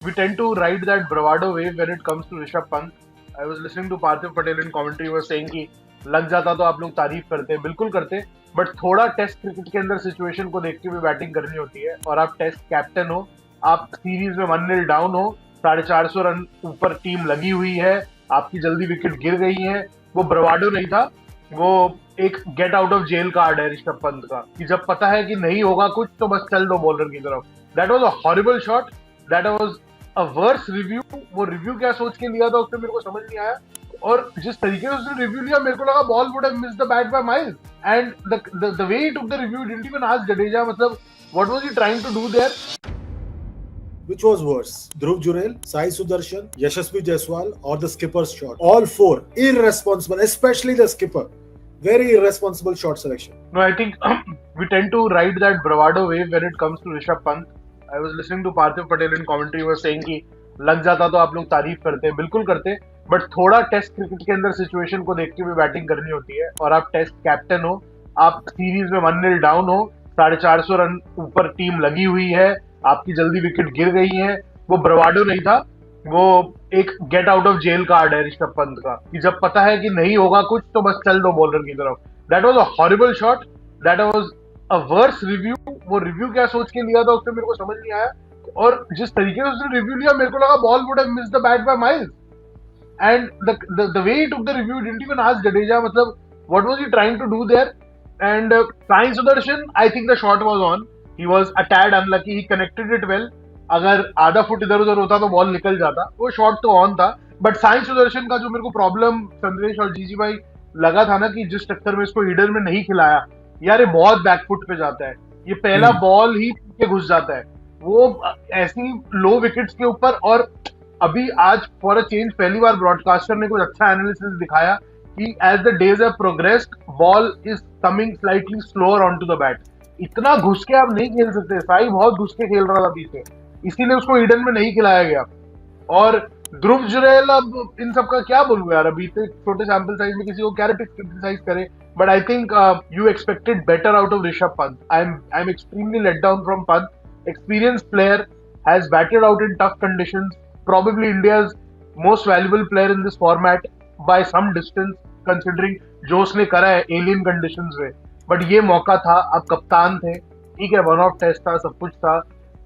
we tend to ride that bravado wave when it comes to Rishabh Pant. I was listening to Parthiv Patel in commentary, was saying कि लग जाता तो आप लोग तारीफ करते, बिल्कुल करते, बट थोड़ा टेस्ट क्रिकेट के अंदर सिचुएशन को देखते हुए बैटिंग करनी होती है, और आप टेस्ट कैप्टन हो, आप सीरीज में 1-0 डाउन हो, 450 रन ऊपर टीम लगी हुई है, आपकी जल्दी विकेट गिर गई है, वो ब्रवाडो नहीं था, वो एक get out of jail card है ऋषभ पंत का, कि जब पता है कि नहीं होगा कुछ तो बस चल दो बॉलर की तरफ. That was a horrible shot, that was a worse review. वो रिव्यू क्या सोच के लिया था उससे मेरे को समझ नहीं आया, और जिस तरीके से उसने रिव्यू लिया मेरे को लगा ball would have missed the bat by miles, and the way he took the review didn't even ask Jadeja, मतलब what was he trying to do there. Which was worse, Dhruv Jurel, Sai Sudarshan, Yashasvi Jaiswal, or the skipper's shot? All four irresponsible, especially the skipper. Very irresponsible shot selection. No, I think we tend to ride that bravado wave when it comes to Rishabh Pant. I was listening to Parthiv Patel in commentary, was saying कि लग जाता तो आप लोग तारीफ करते, बिल्कुल करते, बट थोड़ा टेस्ट क्रिकेट के अंदर सिचुएशन को देखते हुए बैटिंग करनी होती है, और आप टेस्ट कैप्टन हो, आप सीरीज में 1-0 डाउन हो, 450 रन ऊपर टीम लगी हुई है, आपकी जल्दी विकेट गिर गई है, वो ब्रवाडो नहीं था, वो एक get out of jail card है ऋषभ पंत का, कि जब पता है कि नहीं होगा कुछ तो बस चल दो बॉलर की तरफ. That was a horrible shot, that was a worse review. वो रिव्यू क्या सोच के लिया था उससे मेरे को समझ नहीं आया, और जिस तरीके से उसने रिव्यू लिया मेरे को लगा ball would have missed the bat by miles, and the way he took the review didn't even ask Jadeja, मतलब what was he trying to do there. And Sai Sudharsan, I think the shot was on, he was a tad unlucky, he connected it well. अगर आधा foot इधर उधर होता तो ball निकल जाता, वो शॉट तो ऑन था. बट साई सुदर्शन का जो मेरे को प्रॉब्लम संदेश और जीजी भाई लगा था ना, कि जिस चक्कर में इसको ईडन में नहीं खिलाया, यार ये बहुत बैकफुट पे जाता है, ये पहला बॉल ही के घुस जाता है, वो ऐसी लो विकेट्स के ऊपर. और अभी आज फॉर अ चेंज पहली बार ब्रॉडकास्टर ने कुछ अच्छा एनालिसिस दिखाया कि as the days have progressed ball is coming slightly slower on to the bat. इतना घुस के आप नहीं खेल सकते, साई बहुत घुस के खेल रहा था पीछे, इसीलिए उसको ईडन में नहीं खिलाया गया. और ध्रुव जुरैल, अब इन सब का क्या बोलूं यार, अभी तो छोटे सैंपल साइज में किसी को क्या क्रिटिसाइज करे, but I think you expected better out of Rishabh Pant. I am extremely let down from Pant. Experience player, has batted out in tough conditions, probably India's most valuable player in this format by some distance, considering जो उसने करा है alien conditions में. But ये मौका था, आप कप्तान थे, ठीक है, वन ऑफ टेस्ट था, सब कुछ था,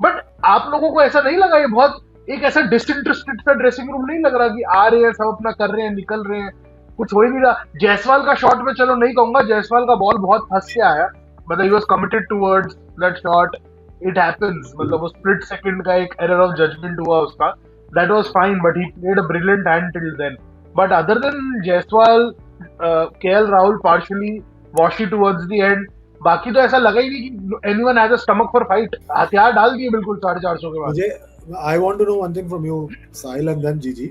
बट आप लोगों को ऐसा नहीं लगा ये बहुत एक ऐसा डिसइंटरेस्टेड सा ड्रेसिंग रूम नहीं लग रहा कि आ रहे हैं सब अपना कर रहे हैं, निकल रहे हैं, कुछ हो ही नहीं रहा. जायसवाल का शॉट में चलो नहीं कहूंगा, जायसवाल का बॉल बहुत फंस के आया, मतलब he was committed towards that shot, it happens, मतलब वो स्प्लिट सेकंड का एक एरर ऑफ जजमेंट हुआ उसका, that was fine, but he played a brilliant hand till then. But other than Jaiswal, KL Rahul partially Washi towards the end, बाकी तो ऐसा लगा ही नहीं कि anyone has a stomach for fight. हथियार डाल दिए बिल्कुल 450 के बाद. मुझे I want to know one thing from you, Sahil and then Gigi.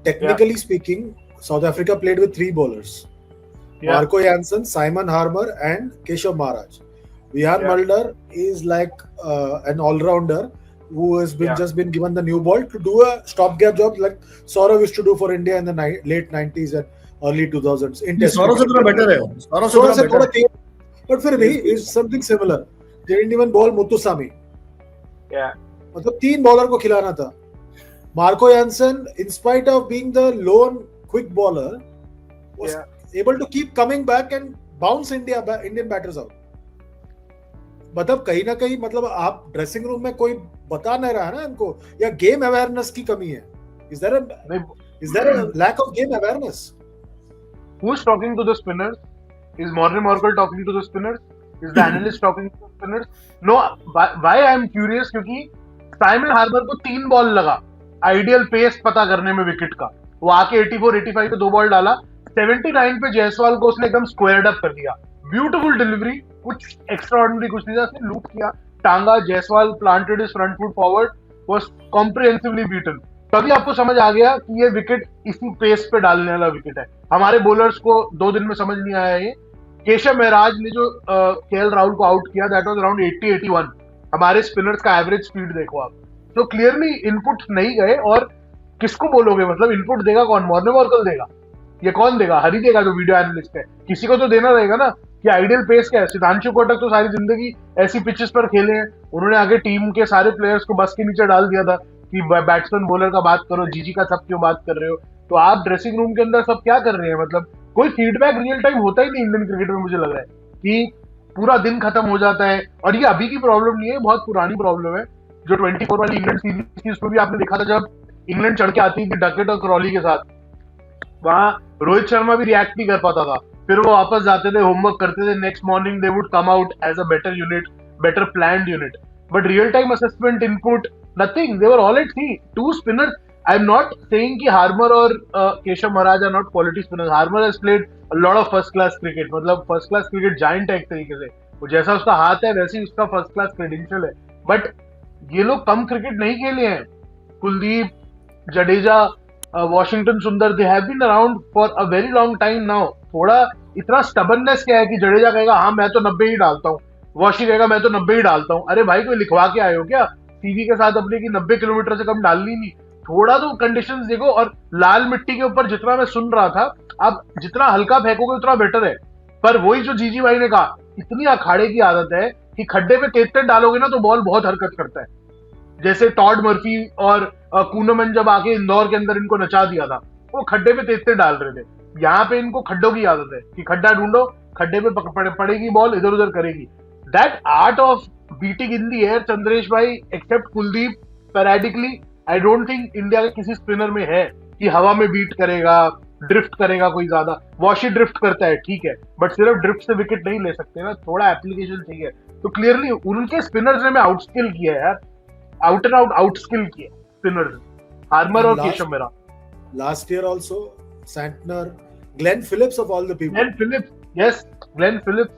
Technically speaking, South Africa played with 3 bowlers. Marco Jansen, Simon Harmer and Keshav Maharaj. Vihan Mulder is like an all-rounder who has been just been given the new ball to do a stopgap job like Saurav used to do for India in the late 90s and early 2000s. Saurav se thoda better hai. Saurav se thoda better. But फिर भी is something similar. They didn't even bowl Muthusamy. Yeah. मतलब 3 bowler को खिलाना था. Marco Jansen, in spite of being the lone quick bowler, was able to keep coming back and bounce Indian batters out. मतलब कहीं ना कहीं, मतलब आप ड्रेसिंग रूम में कोई बता नहीं रहा है ना इनको, या गेम अवेयरनेस की कमी है. Is there a lack of game awareness? Who's talking to the spinners? Is Morne Morkel talking to the spinners? Is the analyst talking to the spinners? No. Why I am curious, क्योंकि Simon harbour को 3 ball लगा ideal pace पता करने में wicket का. वो आके 84-85 पे 2 बॉल डाला, 79 पे जायसवाल को उसने एकदम स्क्वायर्ड अप कर दिया. ब्यूटीफुल डिलीवरी, कुछ एक्स्ट्राऑर्डिनरी कुछ नहीं था, उसने लूप किया, टांगा, Jaiswal planted his front foot forward, was comprehensively beaten. तभी आपको समझ आ गया कि ये विकेट इसी पेस पे डालने वाला विकेट है. हमारे बॉलर्स को 2 दिन में समझ नहीं आया ये. केशव महराज ने जो केएल राहुल को आउट किया, दैट वाज अराउंड 80-81. हमारे स्पिनर्स का एवरेज स्पीड देखो आप, तो क्लियरली इनपुट नहीं गए. और किसको बोलोगे, मतलब इनपुट देगा कौन? मॉर्ने मॉर्कल देगा, ये कौन देगा? हरी देगा जो वीडियो एनालिस्ट है, किसी को तो देना रहेगा ना कि आइडियल पेस क्या है. सिद्धांशु कोटक तो सारी जिंदगी ऐसी पिचेस पर खेले हैं, उन्होंने आगे टीम के सारे प्लेयर्स को बस के नीचे डाल दिया था. कि बैट्समैन बॉलर का बात करो, जीजी का सब क्यों बात कर रहे हो? तो आप ड्रेसिंग रूम के अंदर सब क्या कर रहे हैं? मतलब कोई फीडबैक रियल टाइम होता ही नहीं इंडियन क्रिकेट में, मुझे लग रहा है कि पूरा दिन खत्म हो जाता है। और ये अभी की प्रॉब्लम नहीं है, बहुत पुरानी प्रॉब्लम है। जो 24 वाली इंग्लैंड सीरीज थी उसमें भी आपने देखा था, जब इंग्लैंड चढ़ के आती थी डकेट और क्रॉली के साथ, वहां रोहित शर्मा भी रिएक्ट नहीं कर पाता था। फिर वो वापस जाते थे, होमवर्क करते थे, next morning they would come out as a better unit, better planned unit. But real-time assessment input, nothing. They were all at sea. Two spinners. I'm not saying कि Harmer और Keshav Maharaj are not quality spinners. Harmer has played a lot of first-class cricket. मतलब first-class cricket giant है एक तरीके से. वो जैसा उसका हाथ है वैसे ही उसका first-class credential है. But ये लोग कम क्रिकेट नहीं खेले हैं. कुलदीप, जडेजा, वॉशिंगटन सुंदर, they have been around for a very long time now. थोड़ा इतना stubbornness क्या है कि जडेजा कहेगा हाँ मैं तो 90 ही डालता हूँ, वॉशी कहेगा मैं तो 90 ही डालता हूँ। अरे भाई कोई लिखवा के आए हो क्या सीवी के साथ अपने की 90 किलोमीटर से कम डालनी नहीं? थोड़ा तो कंडीशंस देखो। और लाल मिट्टी के ऊपर जितना मैं सुन रहा था, आप जितना हल्का फेंकोगे उतना बेटर है। पर वही जो जीजी भाई ने कहा, इतनी अखाड़े की आदत है कि खड्डे पे तेज डालोगे ना तो बॉल बहुत हरकत करता है। जैसे टॉड मर्फी और कूनमन जब आके इंदौर के अंदर इनको नचा दिया था, वो खड्डे पे तेज डाल रहे थे। यहाँ पे इनको खड्डों की आदत है कि खड्डा ढूंढो, खड्डे पे पड़ेगी बॉल, इधर उधर करेगी। That art of beating in the air, Chandresh भाई, except कुलदीप पैराडिकली, I don't think इंडिया के किसी स्पिनर में है कि हवा में बीट करेगा, ड्रिफ्ट करेगा कोई ज्यादा। वॉशी ड्रिफ्ट करता है ठीक है, बट सिर्फ ड्रिफ्ट से विकेट नहीं ले सकते ना, थोड़ा एप्लीकेशन चाहिए। तो क्लियरली उनके स्पिनर्स ने आउटस्किल किया है यार, आउट एंड आउट आउटस्किल किया स्पिनर्स, हार्मर और Keshav Mehra. Last year also, Santner, Glenn Phillips of all the people. Glenn Phillips, yes, Glenn Phillips.